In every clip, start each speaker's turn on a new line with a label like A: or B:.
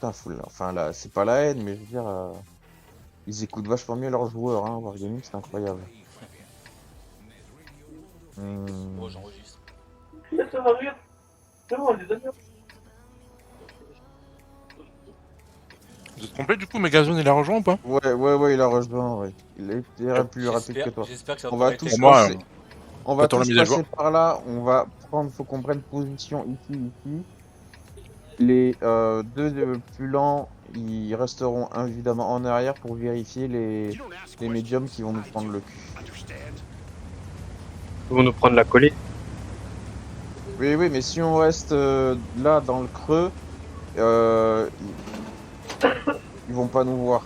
A: Putain, enfin là, c'est pas la haine, mais je veux dire, ils écoutent vachement mieux leurs joueurs, hein. Wargaming, c'est incroyable.
B: Bon,
A: Hmm.
B: j'enregistre.
C: Vous êtes complet du coup, Megazone il a rejoint ou pas?
A: Ouais, il a rejoint, ouais. Il est plus rapide que toi.
B: J'espère que ça va
A: On
B: pas
A: va
B: arrêter
C: Pour
A: tous
B: comme.
C: moi,
A: passer, on va
C: j'attends la
A: tous
C: mise à jour.
A: passer par là. On va prendre, faut qu'on prenne position ici. Les deux plus lents, ils resteront évidemment en arrière pour vérifier les médiums qui vont nous prendre le cul.
D: Ils vont nous prendre la collée.
A: Oui, mais si on reste là dans le creux, euh, ils vont pas nous voir.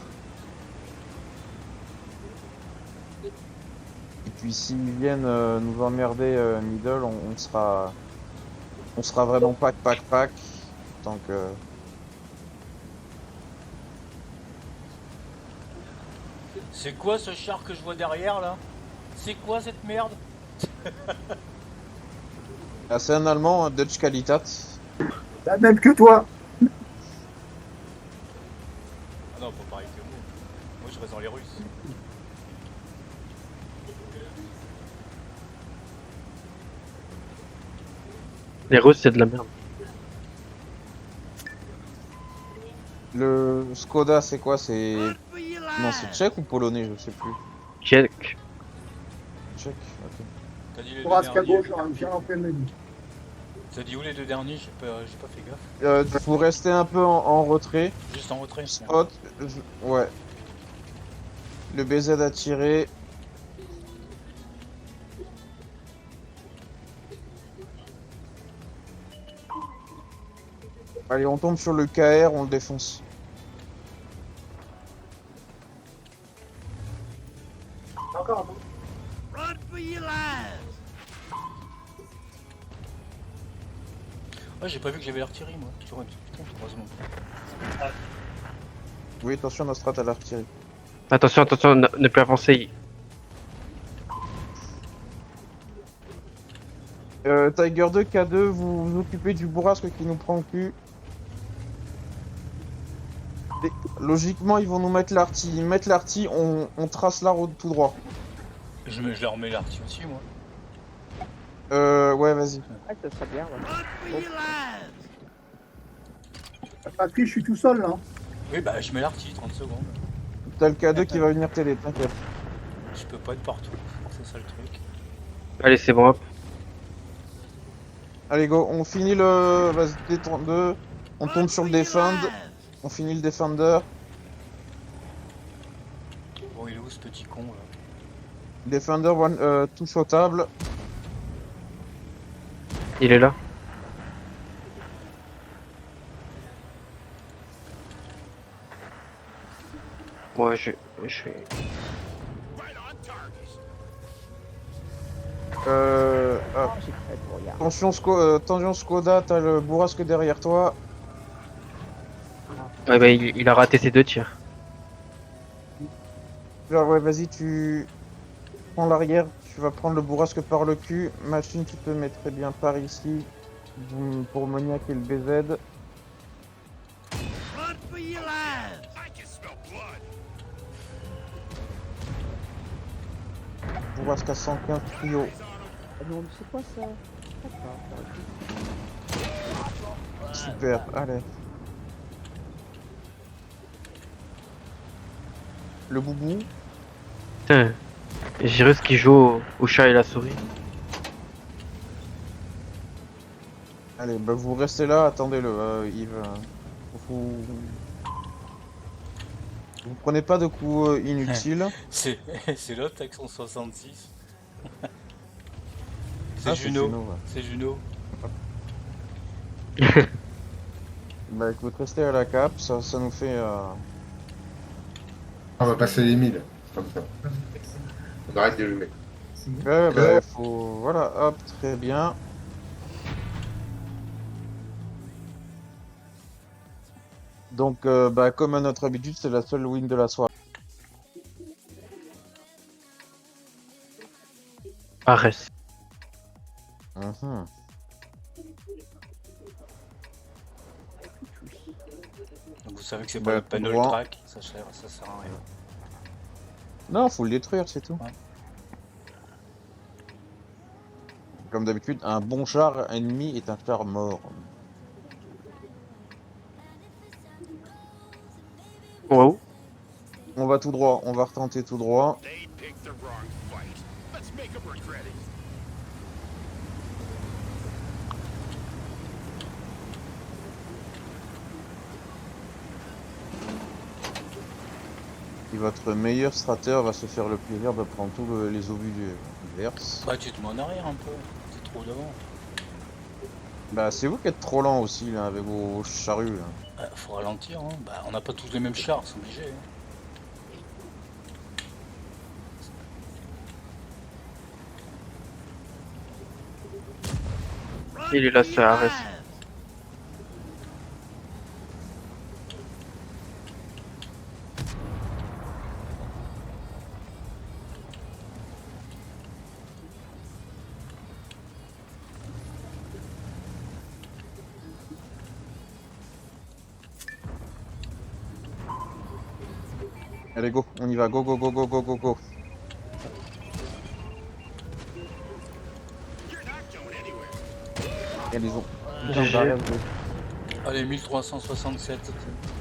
A: Et puis s'ils viennent nous emmerder middle, on sera vraiment pack. Tant que
B: C'est quoi ce char que je vois derrière là? C'est quoi cette merde?
A: ah, c'est un Allemand, un Dutch Qualitat.
E: La même que toi.
B: Ah non, pas pareil que moi. Moi je reste dans les Russes.
D: Les Russes, c'est de la merde.
A: Le Skoda, c'est quoi? Non, c'est tchèque ou polonais, je sais plus.
D: Tchèque.
A: Tchèque, ok.
B: T'as dit les deux
E: Bourrasque à
B: derniers?
E: gauche, j'ai en plein menu.
B: T'as dit où les deux derniers? J'ai pas fait gaffe.
A: Faut rester un peu en retrait.
B: Juste en retrait.
A: Spot, ouais. Le BZ a tiré. Allez, on tombe sur le KR, on le défonce.
E: Encore, non?
B: Ouais, j'ai pas vu que j'avais l'artillerie moi. Putain, heureusement.
A: Oui, attention, notre strat à l'artillerie.
D: Attention, ne plus avancer.
A: Tiger 2, K2, vous vous occupez du bourrasque qui nous prend le cul. Logiquement, ils vont nous mettre l'artille. Ils mettent l'artille, on trace la route tout droit.
B: Je leur mets l'artillerie aussi moi.
A: Ouais, vas-y.
F: Ah, ça serait bien, ouais.
E: Patrick, je suis tout seul là.
B: Oui, bah je mets l'artillerie 30 secondes.
A: T'as le K2 qui va venir t'aider, t'inquiète.
B: Je peux pas être partout. C'est ça le truc.
D: Allez, c'est bon, hop.
A: Allez, go, on finit le. Vas-y, D32. On tombe sur le Defend. On finit le Defender.
B: Bon, il est où ce petit con là?
A: Defender, touche aux tables.
D: Il est là. Moi, je vais...
A: Hop.
F: J'ai très pour rien.
A: Attention Skoda, t'as le bourrasque derrière toi.
D: Ouais, bah, il a raté ses deux tirs.
A: Ouais, vas-y, tu prends l'arrière, tu vas prendre le bourrasque par le cul. Machine, tu te mets très bien par ici. Pour Moniac et le BZ. Bourrasque à 115 trio.
F: Ah non, mais c'est quoi ça? D'accord,
A: Super, allez. Le boubou.
D: Putain, Girus qui joue au chat et la souris.
A: Allez, bah vous restez là, attendez-le, Yves. Vous... vous prenez pas de coups inutiles.
B: C'est l'autre avec son 66. C'est
A: Ah,
B: Juno.
A: ouais.
B: C'est Juno.
A: Bah écoute, restez à la cape, ça nous fait...
G: On va passer les 1000, comme ça. On arrête de jouer.
A: Ouais, bah faut... Voilà, hop, très bien. Donc, bah comme à notre habitude, c'est la seule win de la soirée.
D: Arrête.
B: Vous savez que c'est
A: Bah,
B: pas le
A: tout
B: panel
A: droit.
B: track, ça sert à rien.
A: Non, faut le détruire, c'est tout.
B: Ouais.
A: Comme d'habitude, un bon char ennemi est un char mort.
D: On va où?
A: On va tout droit, on va retenter tout droit. Et votre meilleur strateur va se faire le plaisir de prendre tous les obus du verse.
B: Bah tu te mets en arrière un peu, t'es trop devant.
A: Bah c'est vous qui êtes trop lent aussi là avec vos charrues là.
B: Faut ralentir, hein. Bah on n'a pas tous les mêmes chars, c'est obligé. Hein.
D: Il est là, ça arrête.
A: Allez go, on y va, go go go go go go go. Et les ont.
D: GG.
B: Allez, 1367,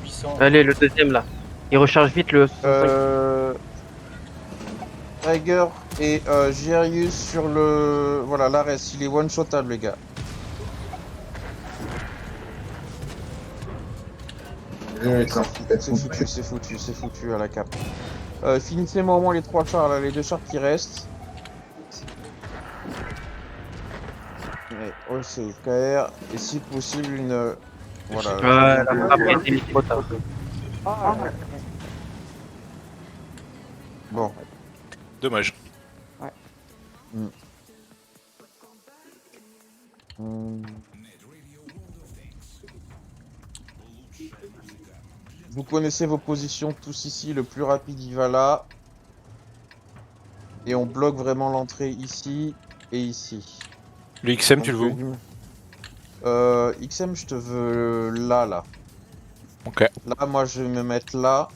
B: 800.
D: Allez, le deuxième là. Il recharge vite le 65.
A: Tiger et Gerius sur le. Voilà, l'Ares, il est one-shotable les gars. C'est foutu à la cape. Finissez-moi au moins les 3 chars là, les 2 chars qui restent. Ouais, c'est KR. Et si possible une. Voilà.
D: La frappe était mise trop tard.
F: Ah,
A: Bon.
C: Dommage.
A: Vous connaissez vos positions tous ici, le plus rapide il va là. Et on bloque vraiment l'entrée ici et ici.
C: Le XM, tu le
A: Donc,
C: veux où?
A: XM, je te veux là.
C: Ok.
A: Là, moi, je vais me mettre là.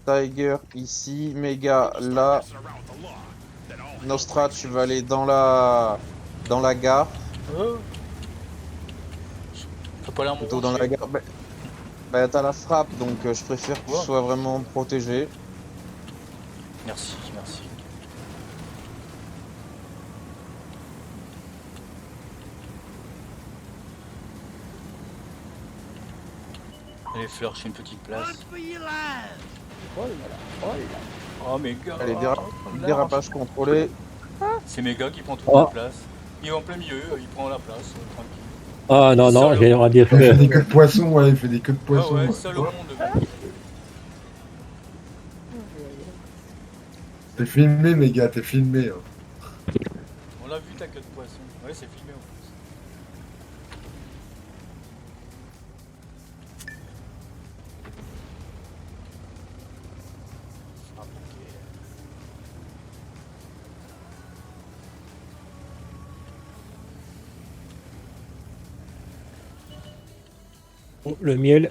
A: Tiger ici, Mega là. Nostra, tu vas aller dans la gare.
B: T'as pas l'air
A: Plutôt dans la gare. Bah, t'as la frappe, donc je préfère que tu
B: Ouais.
A: sois vraiment protégé.
B: Merci, merci. Allez, Fleur, j'ai une petite place.
F: oh là là, oh là là.
B: Oh, mes gars.
A: Allez,
B: large.
A: dérapage contrôlé.
B: C'est mes gars qui prend toute
H: Oh.
B: la place. Il est en plein milieu, il prend la place, tranquille.
H: Ah non, non, j'aimerais bien
G: Il fait
H: faire.
G: des queues de poisson, ouais, il fait des queues de
B: Ah
G: poisson.
B: ouais, seul au monde, mec.
G: T'es filmé, mes gars, t'es filmé. Hein.
B: On l'a vu ta queue de poisson. Ouais, c'est filmé en plus. Ah, ok.
H: Oh, le miel.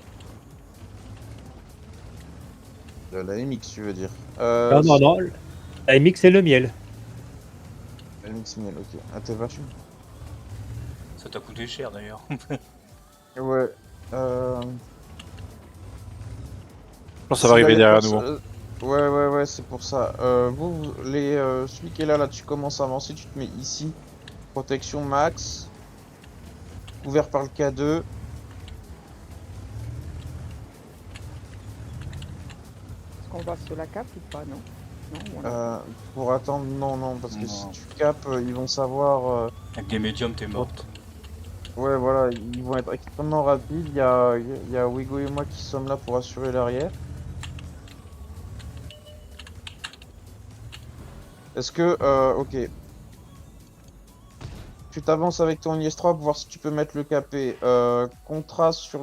A: La MX, tu veux dire.
H: Non, non, non. La MX, c'est le miel.
A: La MX miel, ok. Ah, t'es vachement.
B: Ça t'a coûté cher d'ailleurs.
A: Ouais.
C: Je pense que ça va arriver derrière nous.
A: Ouais, c'est pour ça. Celui qui est là, tu commences à avancer, tu te mets ici. Protection max. Couvert par le K2.
F: Est-ce qu'on va sur la cape ou pas, non? Non,
A: Pour attendre, non, parce que
B: Non.
A: si tu capes, ils vont savoir.
B: Avec des médiums, t'es morte.
A: Ouais, voilà, ils vont être extrêmement rapides. Il y a Wigo et moi qui sommes là pour assurer l'arrière. Est-ce que, ok. Tu t'avances avec ton Iestra pour voir si tu peux mettre le KP. Contraste sur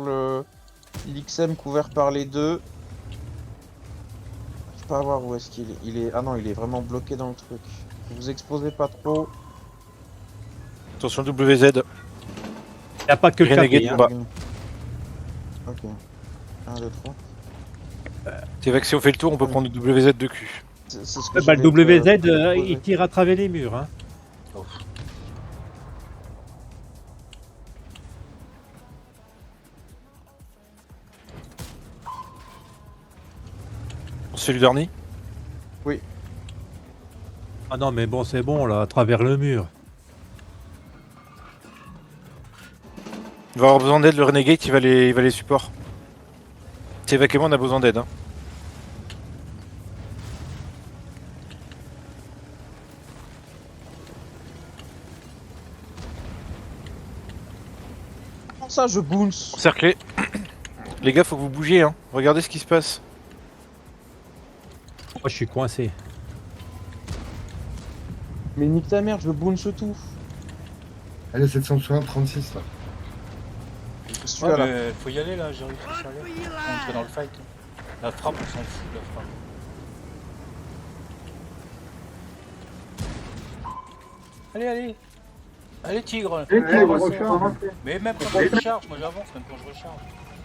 A: l'XM couvert par les deux. Je peux pas voir où est-ce qu'il est. Ah non, il est vraiment bloqué dans le truc. Vous exposez pas trop.
C: Attention WZ.
H: Il n'y a pas que le
C: Renegade
H: café. Hein.
C: combat.
A: Ok. 1, 2, 3.
C: C'est vrai que si on fait le tour, on peut prendre le WZ de cul.
A: C'est ce que
H: Bah, le
A: j'allais
H: WZ,
A: te proposer.
H: il tire à travers les murs. Hein.
B: Oh.
C: On se fait du dernier.
H: Ah non, mais bon, c'est bon, là, à travers le mur.
C: Il va avoir besoin d'aide, le Renegade, il va les support. C'est Evac et moi, on a besoin d'aide. Hein.
A: Comment ça, je bounce?
C: Encerclé. Les gars, faut que vous bougiez. Hein. Regardez ce qui se passe.
H: Moi, je suis coincé.
A: Mais nique ta mère, je bounce tout.
G: Allez, 736 là.
A: Celui-là, là.
B: Mais faut y aller là, j'ai réussi à aller. Faut entrer dans le fight. La frappe, on s'en fout de la frappe. Allez, allez. Allez, tigre.
E: recharge.
B: Mais même quand je recharge, moi j'avance même quand je recharge.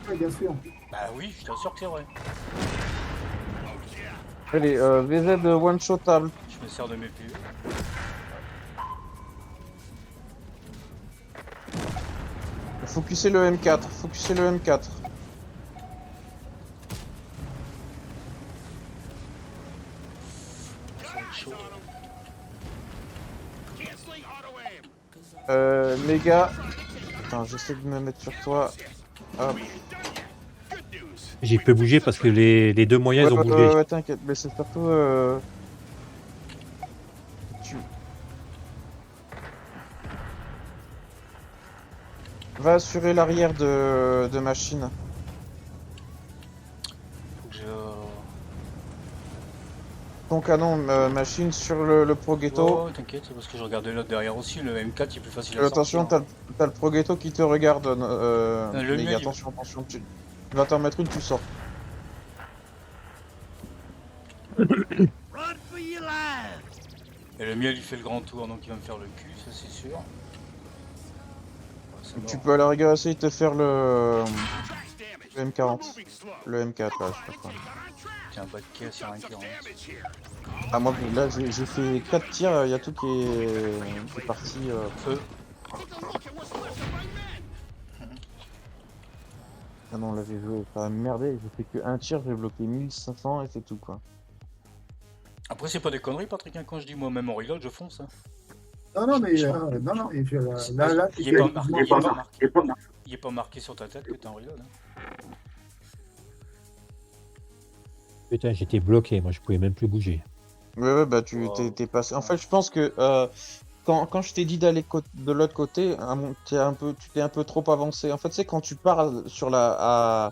E: Oui, bien sûr.
B: Bah oui, je t'assure que c'est vrai.
A: Allez, VZ one-shotable.
B: Je me sers de mes PU.
A: Focuser le M4, focuser le M4.
B: Chaud.
A: Les gars. Attends, j'essaie de me mettre sur toi. Hop.
H: J'ai peu bougé parce que les deux moyens
A: Ouais,
H: ont bougé.
A: ouais, t'inquiète, mais c'est surtout. Tu. Va assurer l'arrière de machine.
B: Faut que je.
A: Ton canon machine sur le Pro Ghetto.
B: Oh, t'inquiète, c'est parce que je regardais l'autre derrière aussi. Le M4 il est plus facile à
A: Attention,
B: sortir.
A: t'as le Pro Ghetto qui te regarde.
B: Le
A: Les
B: mien,
A: gars,
B: il-
A: attention, attention. Tu vas t'en mettre une, tu sors.
B: Et le miel il fait le grand tour donc il va me faire le cul, ça c'est sûr. Ouais, c'est
A: Tu
B: mort.
A: peux à la rigueur essayer de te faire le M40. Le M4 là, je sais pas quoi.
B: Tiens, bas de caisse, y'a rien qui rentre.
A: Ah, moi là j'ai fait 4 tirs, il y a tout qui est parti.
B: Feu.
A: Ah non, on l'avait joué, ça a merdé, j'ai fait que un tir, j'ai bloqué 1500 et c'est tout quoi.
B: Après, c'est pas des conneries, Patrick, hein, quand je dis moi même en reload, je fonce. Hein.
E: Non, non, mais non, non. Et puis, là,
B: Il est pas marqué, il est pas marqué sur ta tête que t'es en reload. Hein.
H: Putain, j'étais bloqué, moi, je pouvais même plus bouger.
A: Ouais, bah tu
B: Wow.
A: t'es passé. En fait, je pense que quand je t'ai dit d'aller de l'autre côté, tu t'es un peu trop avancé. En fait, c'est quand tu pars sur à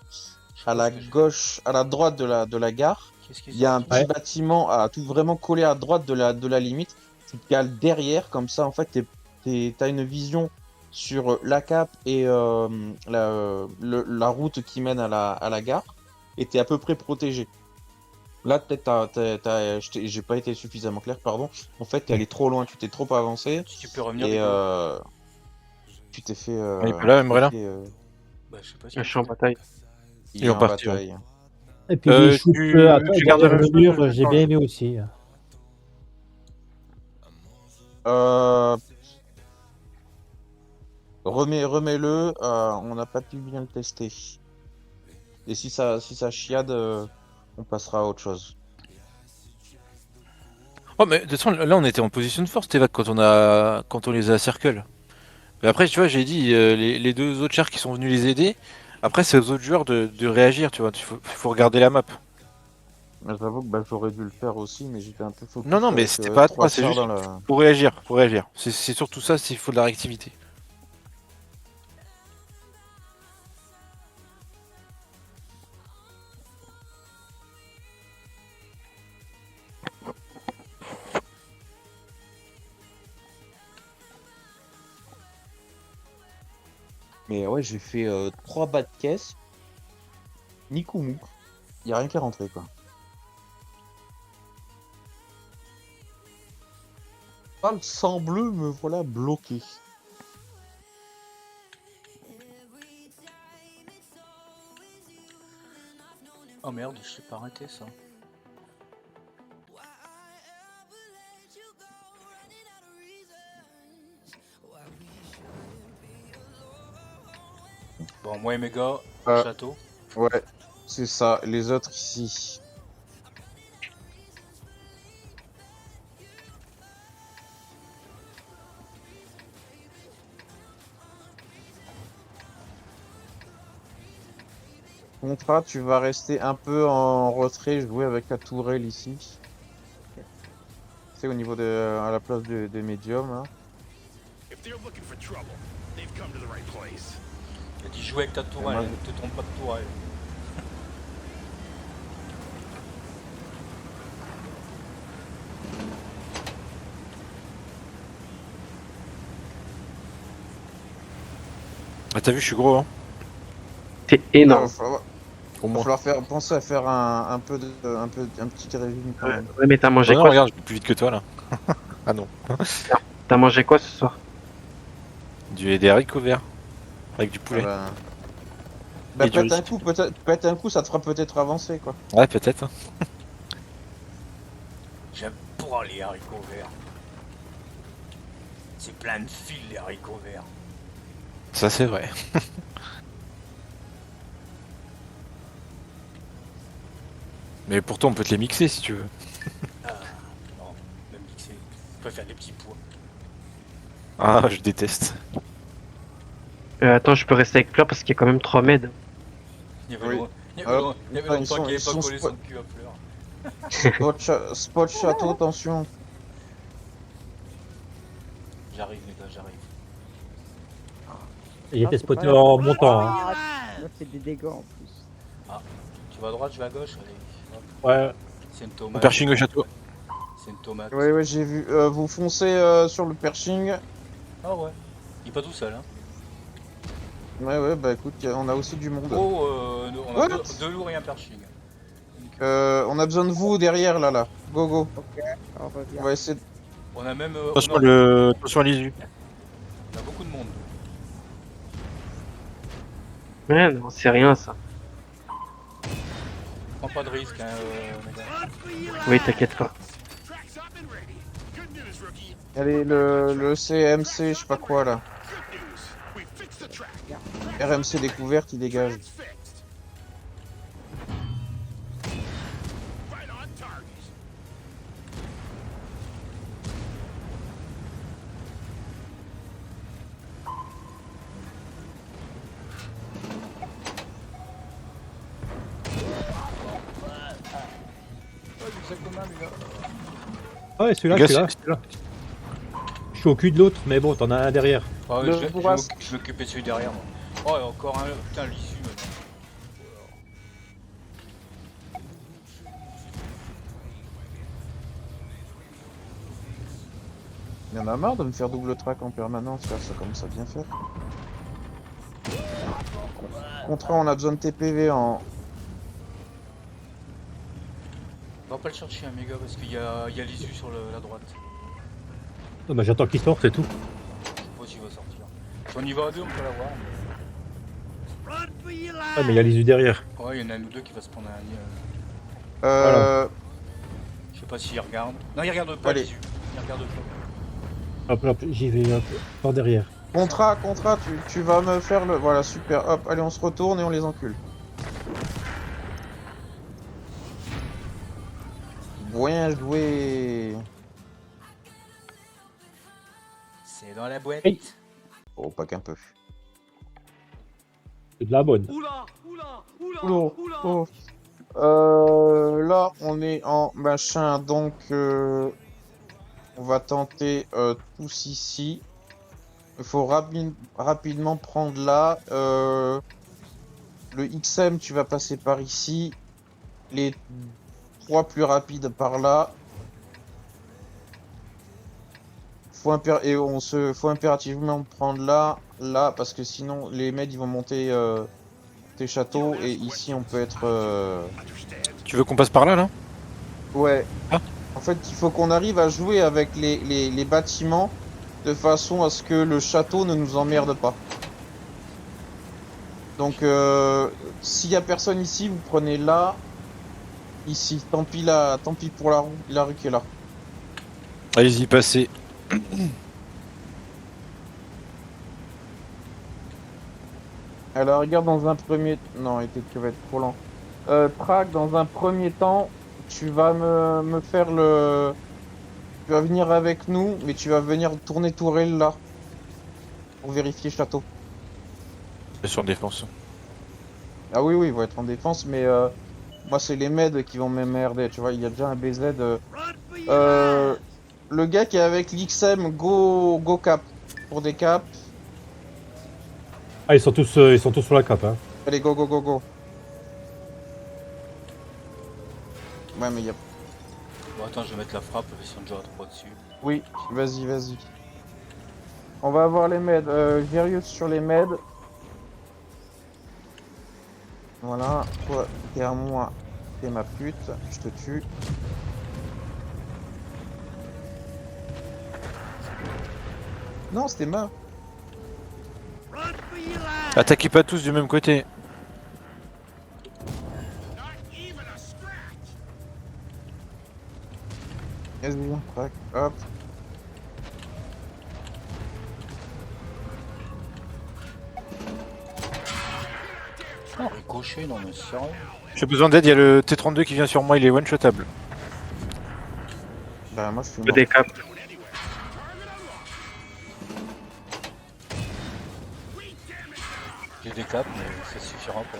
A: la gauche, à la droite de la gare.
B: Qu'est-ce
A: Il y a un
B: sorti
A: petit
H: Ouais.
A: bâtiment tout vraiment collé à droite de la limite. Tu te cales derrière, comme ça, en fait, t'as une vision sur la cape et la route qui mène à la gare. Et t'es à peu près protégé. Là, peut-être, j'ai pas été suffisamment clair, pardon. En fait, t'es allé trop loin, tu t'es trop avancé.
B: Si tu peux revenir
A: Et
B: du coup.
A: tu t'es fait.
C: Il est pas là,
B: Bah, je sais pas si.
D: Un champ de bataille.
A: Il
C: Ils
A: est
C: ont
A: en
C: parti,
A: bataille.
H: Et puis
C: Euh,
H: les shoots
C: tu
H: derrière
C: gardes
H: le
C: le
H: mur,
C: feu,
H: j'ai bien aimé aussi.
A: Remets-le, on n'a pas pu bien le tester. Et si ça chiade, on passera à autre chose.
C: Oh, mais de toute façon, là, on était en position de force, Evac, quand on les a circle. Mais après, tu vois, j'ai dit, les deux autres chars qui sont venus les aider. Après, c'est aux autres joueurs de réagir, tu vois. Faut regarder la map.
A: J'avoue que bah, j'aurais dû le faire aussi, mais j'étais un peu focus.
C: Non, mais
A: avec,
C: c'était pas à toi,
A: 3
C: c'est
A: tirs
C: juste
A: dans la...
C: pour réagir, pour réagir. C'est surtout ça, s'il faut de la réactivité.
A: Mais ouais, j'ai fait 3 bas de caisse. Ni coup mou. Y a rien qui est rentré, quoi. Ah, le sang bleu me voilà bloqué.
B: Oh merde, je l'ai pas arrêté ça. Bon, moi et mes gars, château.
A: Ouais, c'est ça. Les autres ici. Contrat, tu vas rester un peu en retrait, jouer avec la tourelle ici. C'est au niveau de à la place de médium. Hein.
B: Il a dit jouer avec ta tourelle,
A: Ouais.
B: ne te trompe pas de tourelle.
C: Ah, t'as vu, je suis gros, hein.
D: C'est
A: Il
D: énorme.
A: va falloir,
C: Au
A: va
C: moins.
A: falloir penser à faire un petit régime quand
D: Ouais,
A: même.
D: ouais, mais t'as mangé
C: Oh non,
D: quoi?
C: regarde, je vais plus vite que toi, là. Ah non.
D: T'as mangé quoi ce soir?
C: Des haricots verts. Avec du poulet.
A: Ah bah,
C: Et du riz.
A: pète un coup, ça te fera peut-être avancer quoi.
C: Ouais, peut-être.
B: J'aime pas les haricots verts. C'est plein de fils les haricots verts.
C: Ça, c'est vrai. Mais pourtant, on peut te les mixer si tu veux.
B: Non, même mixé. Je préfère les petits pois.
C: Ah, je déteste.
D: Attends, je peux rester avec Fleur parce qu'il y a quand même 3 mètres.
B: Il y avait
A: Oui.
B: longtemps
A: Hop.
B: il y avait
A: Ah, ils
B: longtemps
A: sont-
B: qu'il
A: ils
B: avait pas
A: sont
B: collé son cul à fleurs.
A: Spot château, attention.
B: J'arrive les gars, j'arrive.
H: Il
F: Ah,
H: était
F: c'est
H: spoté
F: pas
H: en montant. Hein.
F: Ah, là, c'est des dégâts en plus.
B: Tu vas à droite, je vais à gauche, allez. Hop.
H: Ouais.
B: C'est une
C: On
B: tomate.
C: pershing au château.
B: C'est une tomate.
A: Ouais, j'ai vu. Vous foncez sur le pershing.
B: Ah ouais. Il est pas tout seul hein.
A: Ouais, bah écoute, on a aussi du monde.
B: Oh, on a
A: What
B: deux lourds et un pershing.
A: On a besoin de vous derrière là. Go go.
F: Ok, on revient.
A: On va essayer.
B: On a même.
C: Attention, attention à l'ISU.
B: On a beaucoup de monde.
D: Ouais, non, c'est rien ça.
B: Prends pas de risque hein, mes gars.
D: Oui, t'inquiète pas.
A: Allez, le CMC, je sais pas quoi là. RMC découverte, il dégage.
H: Ouais, celui-là,
C: Les gars,
H: celui-là. Je suis au cul de l'autre, mais bon, t'en as un derrière.
B: Ah,
A: Le
B: je vais
A: bourrasque.
B: m'occuper de celui derrière moi. Oh, et encore un. Putain, l'issue maintenant.
A: Il y en a marre de me faire double track en permanence, faire ça comme ça bien faire. Contrat, on a besoin de TPV en.
B: On va pas le chercher, un méga, parce qu'il y a l'issue sur la droite.
H: Non, bah, j'attends qu'il sorte, c'est tout.
B: Je sais pas s'il va sortir. Si on y va à deux, on peut l'avoir.
H: Ouais, mais il y a l'ISU derrière.
B: Ouais, il y en a un ou deux qui va se prendre un. Je sais pas s'il regarde. Non, il regarde pas
A: Allez.
B: l'issue. Il regarde pas.
H: Hop, hop, j'y vais, hop, par derrière.
A: Contrat, tu vas me faire le. Voilà, super. Hop, allez, on se retourne et on les encule. Bien joué.
B: C'est dans la boîte.
H: Hey.
A: Oh, pas qu'un peu.
H: C'est de la bonne.
A: Oh, oh. Là, on est en machin, donc on va tenter tous ici. Il faut rapidement prendre là. Le XM, tu vas passer par ici. Les 3 plus rapides par là. Faut impérativement prendre là, parce que sinon les mecs ils vont monter tes châteaux et ici on peut être.
C: Tu veux qu'on passe par là, là?
A: Ouais.
C: Ah.
A: En fait, il faut qu'on arrive à jouer avec les bâtiments de façon à ce que le château ne nous emmerde pas. Donc, s'il y a personne ici, vous prenez là. Ici, tant pis pour la rue qui est là.
C: Allez-y, passez.
A: Alors regarde dans un premier... Non, tu vas être trop lent. Track, dans un premier temps, tu vas me faire le... Tu vas venir avec nous, mais tu vas venir tourner tourelle là. Pour vérifier château.
C: Je suis en défense.
A: Ah oui, ils vont être en défense, mais moi c'est les meds qui vont m'emmerder, tu vois, il y a déjà un BZ. Le gars qui est avec l'XM, go cap. Pour des caps.
H: Ah, ils sont tous sur la cape. Hein.
A: Allez, go. Ouais, mais il y a...
B: Bon, attends, je vais mettre la frappe, ils sont déjà à 3 dessus.
A: Oui, vas-y. On va avoir les meds. Virius sur les meds. Voilà, toi, t'es à moi, t'es ma pute, je te tue. Non, c'était ma.
C: Attaquez pas tous du même côté.
A: Vas-y, tac, hop.
B: Oh, ricochet, non mais sérieux.
C: J'ai besoin d'aide, il y a le T32 qui vient sur moi, il est one-shotable.
A: Bah, moi je suis
D: Le
A: mort.
D: décap.
B: J'ai des caps, mais ça suffira pas.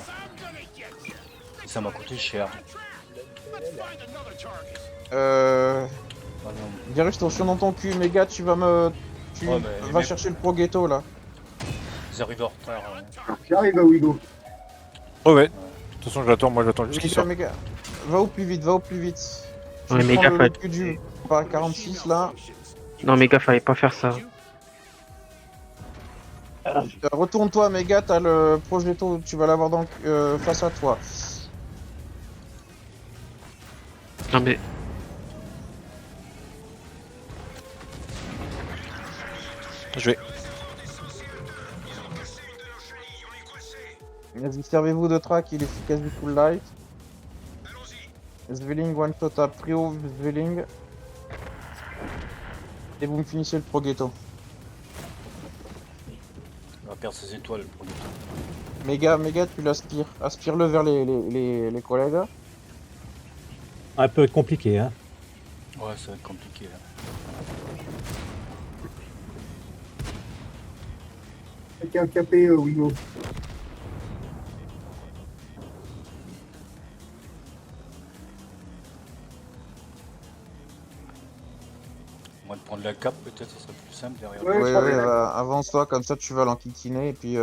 B: Et ça m'a coûté cher.
A: Euh.
B: Ah non.
A: Virus, attention dans ton cul, méga, tu vas me. Tu
B: Ouais, mais
A: vas
B: mais-
A: chercher le pro ghetto là.
B: Ils arrivent en retard.
E: J'arrive à Wigo.
C: Ouais. De toute façon, j'attends juste qu'il sorte.
A: Méga, va au plus vite. Tu
D: Ouais,
A: prends
D: méga,
A: le
D: fallait-
A: cul du. Par 46 là.
D: Non, méga, fallait pas faire ça.
A: Retourne-toi, méga, t'as le projetto, tu vas l'avoir dans face à toi.
D: Non, mais.
C: Je vais.
A: Vas-y, servez-vous de track, il est quasi full life. Sveling, one shot à Prio, Sveling. Et vous me finissez le pro ghetto.
B: Il va perdre ses étoiles pour le tout.
A: Méga, tu l'aspires. Aspire-le vers les collègues.
H: Un peu compliqué, hein.
B: Ouais, ça va être compliqué là.
E: Quelqu'un capé Wigo.
B: Moi de prendre la cape, peut-être ça serait plus simple derrière.
E: Ouais.
A: Ouais, avance-toi, comme ça tu vas l'enquiquiner et puis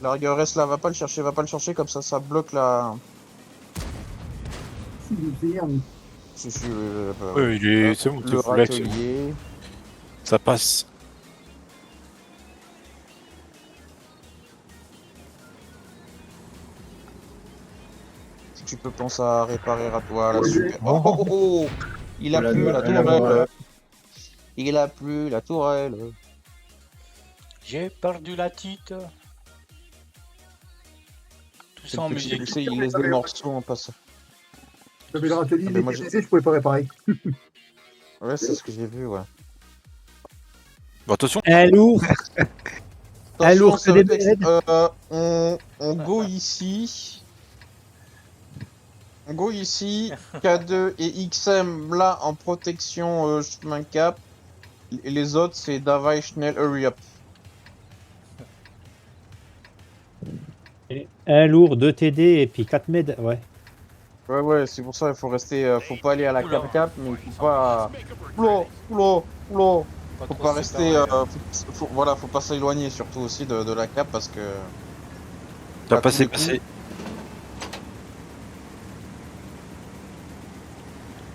A: La rigueur reste là, va pas le chercher, comme ça bloque la...
E: Si, je sais bien.
A: Si,
C: Oui, c'est bon, t'es
A: le
C: full life, c'est bon.
A: râtelier.
C: Ça passe.
A: Si tu peux penser à réparer à toi, là,
E: Ouais,
A: super. Oh. Il a plu la tourelle. Il a plu la tourelle.
B: J'ai perdu la tite. Tout ça en musique.
A: Tu sais, il laisse des morceaux en passant.
E: J'avais le râtelier,
A: Ah,
E: il
A: mais moi,
E: était baisé, je pouvais pas réparer.
A: Ouais, c'est ce que j'ai vu, ouais.
C: Bon, attention.
H: Un lourd. Un lourd,
A: Attention,
H: c'est des
A: on go ici. On go ici. K2 et XM là en protection chemin cap. Et les autres, c'est Davai, Schnell, hurry up.
H: Un lourd, 2 TD et puis 4 meds. Ouais.
A: Ouais, c'est pour ça il faut rester. Faut pas aller à la
B: Oula.
A: cap, mais il faut pas. Oula. Faut
B: trop
A: pas
B: se
A: rester.
B: séparer.
A: Faut pas s'éloigner surtout aussi de la cap parce que.
C: T'as
A: à
C: passé,
A: tous les coups,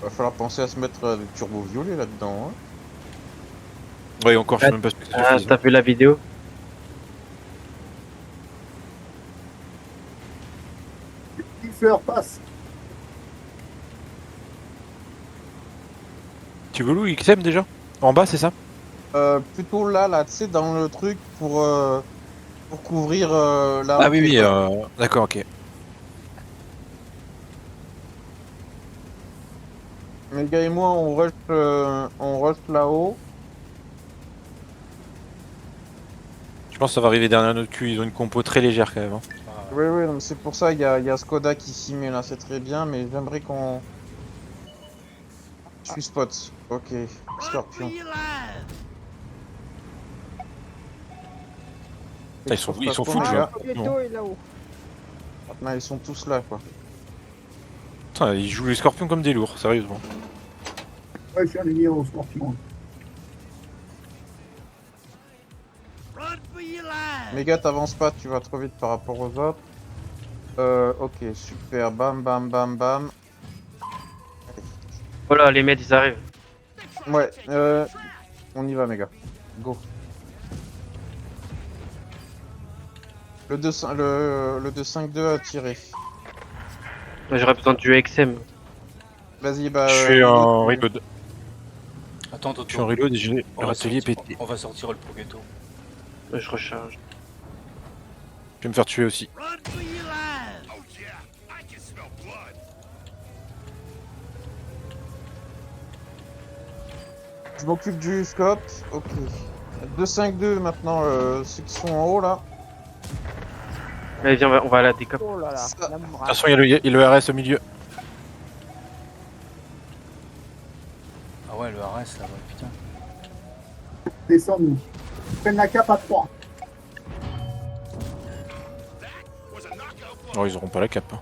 A: va falloir penser à se mettre des turbos violets là-dedans. Hein.
C: Ouais, encore, je sais même pas ce que
D: Ah,
C: c'est.
D: t'as vu la vidéo?
E: Fleur passe.
C: Tu veux où XM déjà? En bas, c'est ça?
A: Plutôt là, tu sais, dans le truc pour pour couvrir la.
C: Ah oui, oui, d'accord, ok.
A: Mega et moi, on rush là-haut.
C: Je pense que ça va arriver derrière notre cul, ils ont une compo très légère quand même. Hein.
A: Oui, oui, donc c'est pour ça, il y a Skoda qui s'y met là, c'est très bien, mais j'aimerais qu'on. Je suis spot. Ok, Scorpion.
C: Ils sont fous de
A: les
C: jouer.
A: gars.
F: Le Progetto est là-haut.
A: Non, ils sont tous là, quoi.
C: Putain, ils jouent les scorpions comme des lourds, sérieusement.
E: Ouais, je suis aligné au scorpion.
A: Méga, t'avances pas, tu vas trop vite par rapport aux autres. Ok, super. Bam, bam, bam, bam.
D: Voilà, les meds ils arrivent.
A: Ouais, on y va, méga. Go. Le 2-5-2 a tiré.
D: J'aurais besoin du XM.
A: Vas-y, bah.
C: Je suis en reload.
B: Attends,
C: Je suis en reload et j'ai
B: on
C: le
B: va
C: râtelier
B: sortir-
C: pété.
B: On va sortir le Progetto.
D: Je recharge.
C: Je vais me faire tuer aussi.
A: Je m'occupe du scope. Ok. 2-5-2 maintenant, ceux qui sont en haut là.
D: Allez, viens, on va à la décap.
F: Oh là là,
A: Ça-
F: la mourade.
C: Attention, il y a le RS au milieu.
B: Ah ouais, le RS là, ouais, putain.
E: Descends, nous. Prenne la cape à 3.
C: Oh, ils auront pas la cape. Hein.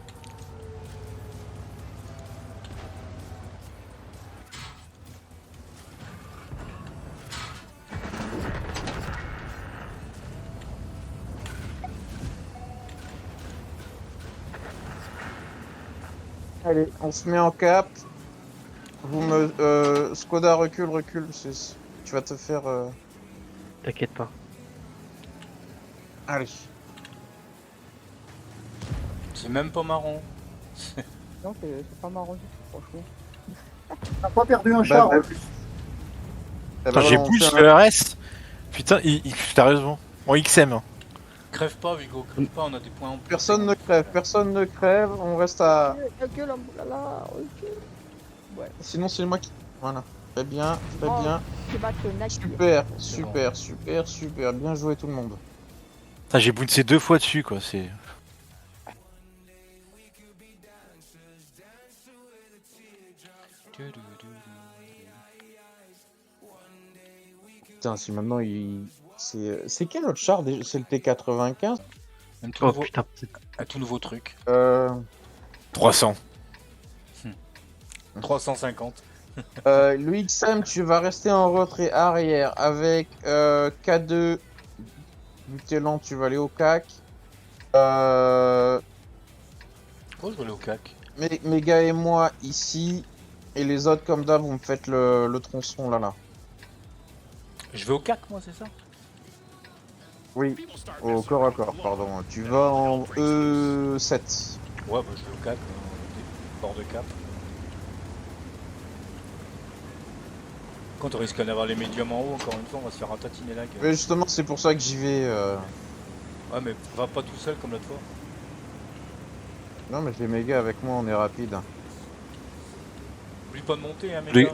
A: Allez, on se met en cap. Vous me. Skoda, recule, recule. Tu vas te faire.
D: T'inquiète pas.
A: Allez.
B: C'est même pas marrant.
F: Non, c'est pas marrant du tout, franchement.
E: T'as pas perdu un char
A: bah,
E: en plus.
C: Putain, j'ai boost le RS. Putain, sérieusement. En XM. Hein.
B: Crève pas, Vigo, crève pas, on a des points en plus.
A: Personne ne crève, personne ne crève. On reste à.
F: Recule, là, là, recule.
A: Sinon, c'est moi qui. Voilà. Très bien, très
F: Oh.
A: bien.
F: Tu vas te nager.
A: Super,
B: C'est
A: super, super, super. Bien joué tout le monde.
C: Putain, j'ai bouncé 2 fois dessus, quoi. C'est.
A: Putain, si maintenant il. C'est quel autre char déjà? C'est le T95
B: Un tout,
D: Oh
B: nouveau,
D: putain.
B: un tout nouveau truc.
C: 300.
B: 350.
A: Le XM, tu vas rester en retrait arrière avec K2. Vu que t'es lent, tu vas aller au CAC.
B: Pourquoi je vais aller au CAC?
A: Méga et moi ici. Et les autres, comme d'hab, vous me faites le tronçon là.
B: Je vais au CAC, moi, c'est ça?
A: Oui, au corps à corps, pardon. Tu vas en E7.
B: Ouais, bah je vais au CAC, bord de cap. Quand on risque d'avoir les médiums en haut, encore une fois, on va se faire ratatiner la gueule.
A: Mais justement, c'est pour ça que j'y vais.
B: Ouais, mais va pas tout seul comme l'autre fois.
A: Non, mais j'ai méga avec moi, on est rapide.
B: Oublie pas de monter, hein,
C: Le-
B: mec.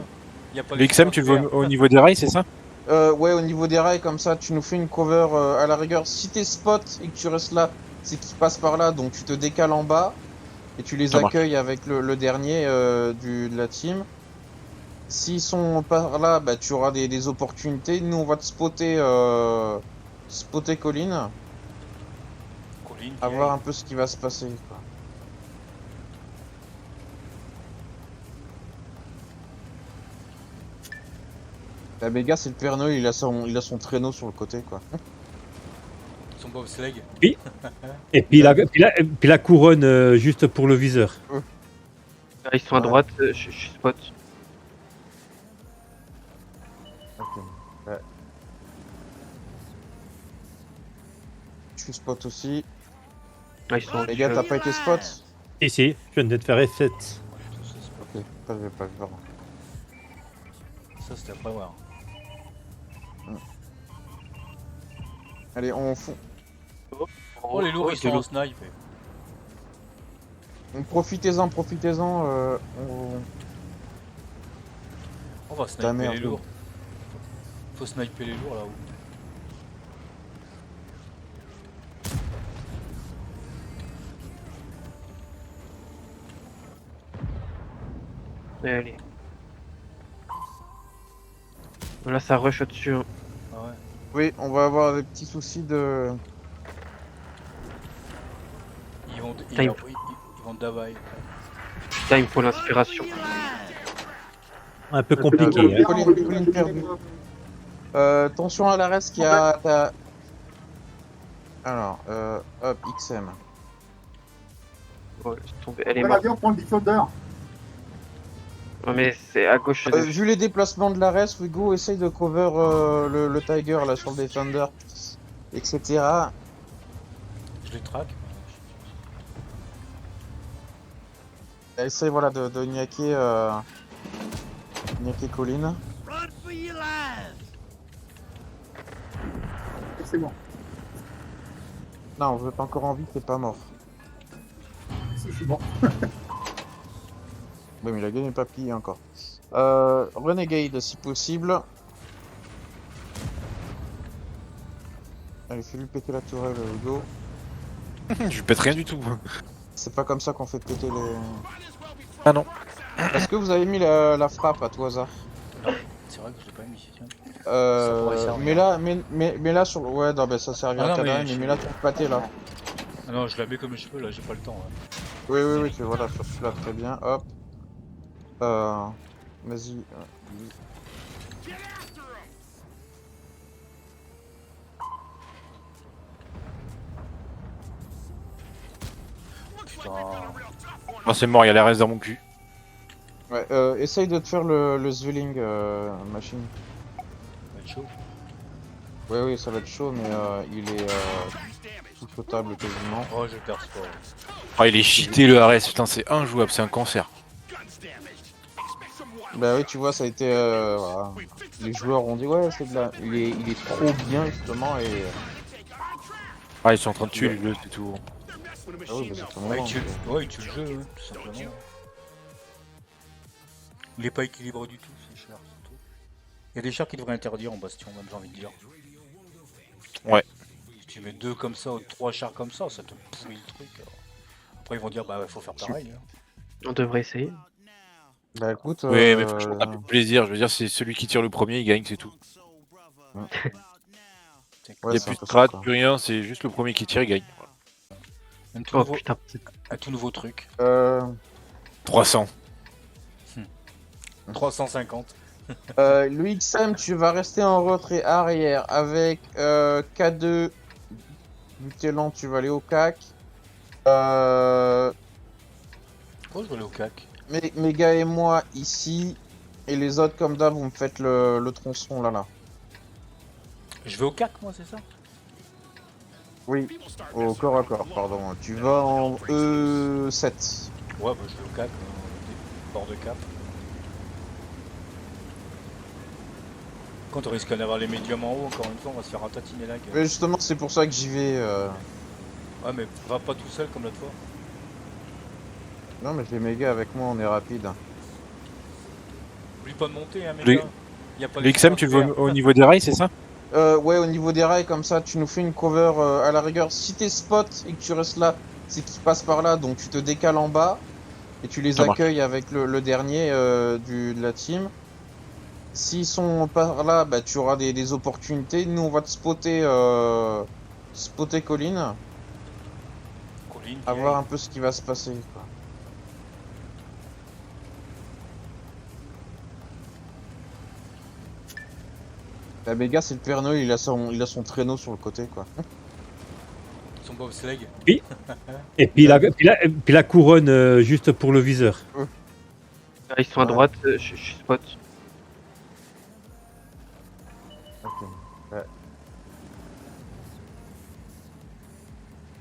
B: Y a pas
C: Le XM, tu le veux au niveau des rails, c'est ça?
A: Ouais, au niveau des rails, comme ça, tu nous fais une cover à la rigueur. Si t'es spot et que tu restes là, c'est qu'ils passent par là, donc tu te décales en bas et tu les
C: Ça marche.
A: accueilles avec le dernier de la team. S'ils sont par là, bah, tu auras des opportunités. Nous, on va te spotter, spotter Colline,
B: Colline,
A: à voir un peu ce qui va se passer, quoi. La méga, c'est le Père Noël, il a son traîneau sur le côté, quoi.
B: son bobsleigh.
H: Et puis la couronne juste pour le viseur.
D: Ils sont à droite, je suis spot.
A: Ok. Ouais. Je suis spot aussi.
D: Ils sont
A: Les gars, t'as pas été spot?
H: Ici, je viens de te faire F7.
A: Ok, ça je vais pas le faire.
B: Ça, c'était à prévoir.
A: Allez, on fond.
B: Oh, les lourds, ils sont en snipe.
A: Profitez-en, profitez-en.
B: On va
A: La
B: sniper
A: merde.
B: les lourds. Faut sniper les lourds là-haut.
D: Allez. Là, ça rush au-dessus. Hein.
B: Ah ouais.
A: Oui, on va avoir des petits soucis de...
B: Ils vont,
D: Putain,
B: ils vont d'avail.
D: Putain, il me faut l'inspiration.
H: Un peu compliqué. Hein.
A: Colline perdue. Attention à la reste qui a... Alors, hop, XM.
D: Oh, laisse tomber. Elle est
E: Après
D: morte.
E: l'avion, on prend le dissolder.
D: Non, mais c'est à gauche.
A: Vu les déplacements de la reste, Wigo essaye de cover le Tiger là sur le Defender, etc.
B: Je les traque.
A: Essaye voilà de niaquer Colline.
E: C'est bon.
A: Non, vous êtes encore en vie, t'es pas mort.
E: Si, je suis bon.
A: Oui, mais la gueule n'est pas pliée encore. Renegade si possible. Allez, fais-lui péter la tourelle, Wigo.
C: Je lui pète rien du tout.
A: C'est pas comme ça qu'on fait péter les...
C: Ah non.
A: Est-ce que vous avez mis la frappe à tout hasard?
B: C'est vrai que je l'ai pas mis ici, tiens. pourrait servir.
A: Mais là sur le... Ouais, non, ben ça servira
B: Ah non,
A: à Kadari,
B: mais
A: mais là ton pâté là.
B: Ah non, je la mets comme je peux là, j'ai pas le temps. Ouais.
A: Oui, tu voilà, sur celui-là, très bien, hop. Vas-y.
B: Putain.
C: Oh, c'est mort, il y a la reste dans mon cul.
A: Ouais, essaye de te faire le Zwilling machine.
B: Ça va être chaud.
A: Oui, ça va être chaud, mais il est tout potable quasiment.
B: Oh, je perce pas.
C: Oh, il est cheaté le Ares, putain, c'est injouable, c'est un cancer.
A: Bah oui, tu vois, ça a été... voilà. Les joueurs ont dit, ouais, c'est de la... il est trop bien, justement, et...
C: Ah, ils sont en train de tuer le c'est tout.
A: Ah oui, bah, c'est tout le
B: Ouais,
A: moment,
B: il tue le jeu, hein, tout simplement. Il est pas équilibré du tout, ces chars, surtout. Il y a des chars qui devraient interdire en bastion, même, j'ai envie de dire.
C: Ouais.
B: Si tu mets 2 comme ça ou 3 chars comme ça te pourrit le truc. Alors. Après, ils vont dire, bah, faut faire pareil. Hein.
D: On devrait essayer.
A: Bah écoute...
C: Oui, mais franchement, ça fait plaisir. Je veux dire, c'est celui qui tire le premier, il gagne, c'est tout.
A: Ouais,
C: Il n'y a
A: c'est
C: plus
A: un
C: de
A: peu ça,
C: strat,
A: quoi.
C: plus rien, c'est juste le premier qui tire, il gagne.
B: Même tout,
D: Oh
B: nouveau,
D: putain.
B: un tout nouveau truc.
C: 300.
B: 350.
A: Le XM, tu vas rester en retrait arrière avec K2. Vu que t'es lent, tu vas aller au CAC.
B: Pourquoi je vais aller au CAC?
A: Méga et moi ici. Et les autres, comme d'hab, vous me faites le tronçon là.
B: Je vais au CAC, moi, c'est ça?
A: Oui, au corps à corps, pardon. Tu vas en E7.
B: Ouais, bah, je vais au CAC, bord de cap. Quand on risque d'avoir les médiums en haut, encore une fois, on va se faire ratatiner la gueule.
A: Mais justement, c'est pour ça que j'y vais.
B: Ouais, mais va pas tout seul comme l'autre fois.
A: Non, mais j'ai méga avec moi, on est rapide.
B: Oublie pas de monter, hein,
C: Le-
B: mec. Y a pas
C: Le
B: de
C: XM, tu veux
B: faire.
C: au niveau des rails, c'est ça?
A: Ouais, au niveau des rails, comme ça, tu nous fais une cover à la rigueur. Si t'es spot et que tu restes là, c'est qu'ils passent par là, donc tu te décales en bas et tu les
C: Ça marche.
A: accueilles avec le dernier de la team. S'ils sont par là, bah tu auras des opportunités. Nous, on va te spotter, Colline,
B: Colline,
A: à voir un peu ce qui va se passer, quoi. La méga, c'est le Père Noël, il a son traîneau sur le côté, quoi.
B: son bobsleigh.
H: Et puis la couronne juste pour le viseur.
D: Là, ils sont à
A: Ouais.
D: droite, je suis spot.
A: Ok. Ouais.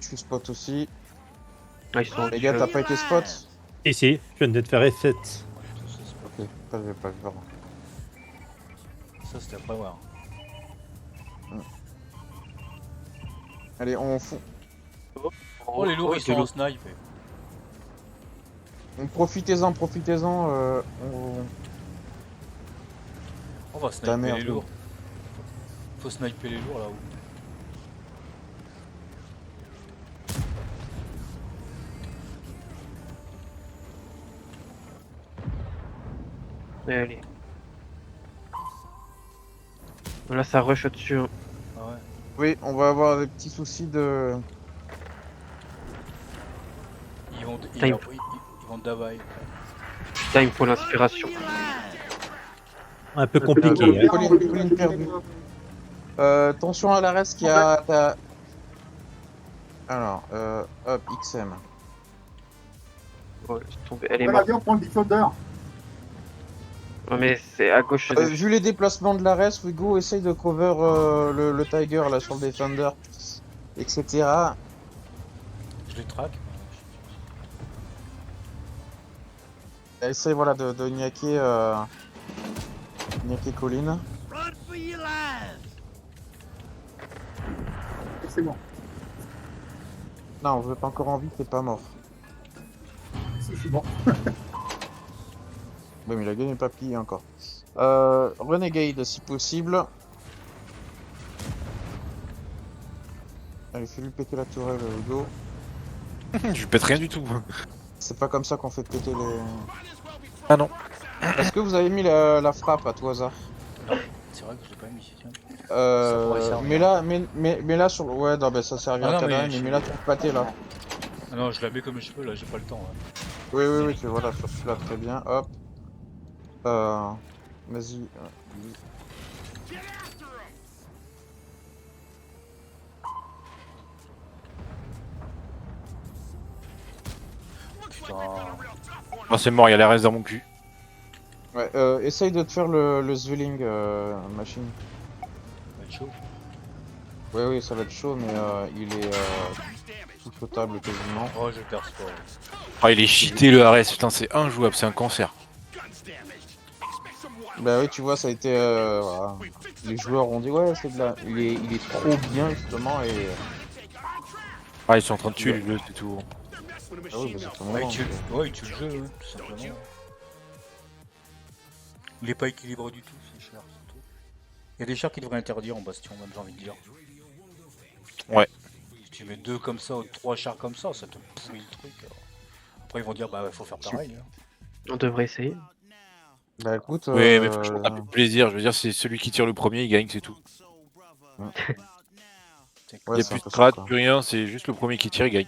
A: Je suis spot aussi.
D: Là, ils sont
A: Les gars, t'as pas été spot?
H: Ici, je viens de te faire F7.
A: Ok, ça je vais pas le voir.
B: Ça, c'était à prévoir.
A: Allez, on fond.
B: Oh, les lourds, ils sont en snipe.
A: Profitez-en,
B: On va
A: Ta
B: sniper
A: mère,
B: les lourds. Faut sniper les lourds là-haut.
D: Allez. Là, ça rush au-dessus. Hein.
B: Ah ouais.
A: Oui, on va avoir des petits soucis de...
B: Ils vont
D: Time.
B: ils vont d'avail.
D: Time pour l'inspiration.
H: Un peu compliqué. Hein.
A: Colline perdue. Attention à la reste qui a... Alors, hop, XM.
D: Oh, laisse tomber. Elle est
E: Après
D: morte.
E: l'avion, prend le Defender.
D: Ouais, mais c'est à gauche.
A: Vu les déplacements de la reste, Hugo essaye de cover le Tiger là sur le Defender, etc.
B: Je les traque.
A: Essaye voilà de niaquer Colline.
E: C'est bon.
A: Non, vous êtes encore en vie, t'es pas mort.
E: Si, je suis bon.
A: Oui, mais la game n'est pas pliée encore. Renegade si possible. Allez, fais-lui péter la tourelle, Hugo.
C: Je pète rien du tout.
A: C'est pas comme ça qu'on fait péter les...
C: Ah non.
A: Est-ce que vous avez mis la frappe à tout hasard?
B: C'est vrai que je l'ai pas mis. Tiens. pourrait servir.
A: Mais là sur le... Ouais, non, bah ça servira
B: Ah non,
A: à Canada,
B: mais
A: mais là tu peux pâter là.
B: Ah non, je la mets comme je peux là, j'ai pas le temps. Hein.
A: Oui, tu voilà, sur celui-là, très bien, hop. Vas-y.
B: Putain.
C: Ah, c'est mort, il y a la reste dans mon cul.
A: Ouais, essaye de te faire le Zwilling machine.
B: Ça va être chaud.
A: Oui, ça va être chaud, mais il est tout potable quasiment.
B: Oh, je perds pas.
C: Ah, il est cheaté le RS, putain, c'est injouable, c'est un cancer.
A: Bah oui, tu vois, ça a été... voilà. Les joueurs ont dit, ouais, c'est de la... il est trop bien, justement, et...
C: Ah, ils sont en train de tuer le jeu, c'est tout.
A: Ah oui, bah, c'est tout le
B: Ouais,
A: monde,
B: il tue le jeu, hein, tout simplement. Il est pas équilibré du tout, ces chars. Surtout. Il y a des chars qui devraient interdire en bastion, même j'ai envie de dire.
C: Ouais.
B: Si tu mets 2 comme ça ou 3 chars comme ça te pourrit le truc. Alors. Après ils vont dire bah faut faire pareil. Hein.
D: On devrait essayer.
A: Bah écoute...
C: Oui, mais franchement, ça fait plaisir. Je veux dire, c'est celui qui tire le premier, il gagne, c'est tout.
A: Ouais,
C: Il n'y a
A: c'est
C: plus
A: un
C: de
A: peu
C: strat,
A: ça, quoi.
C: plus rien, c'est juste le premier qui tire, il gagne.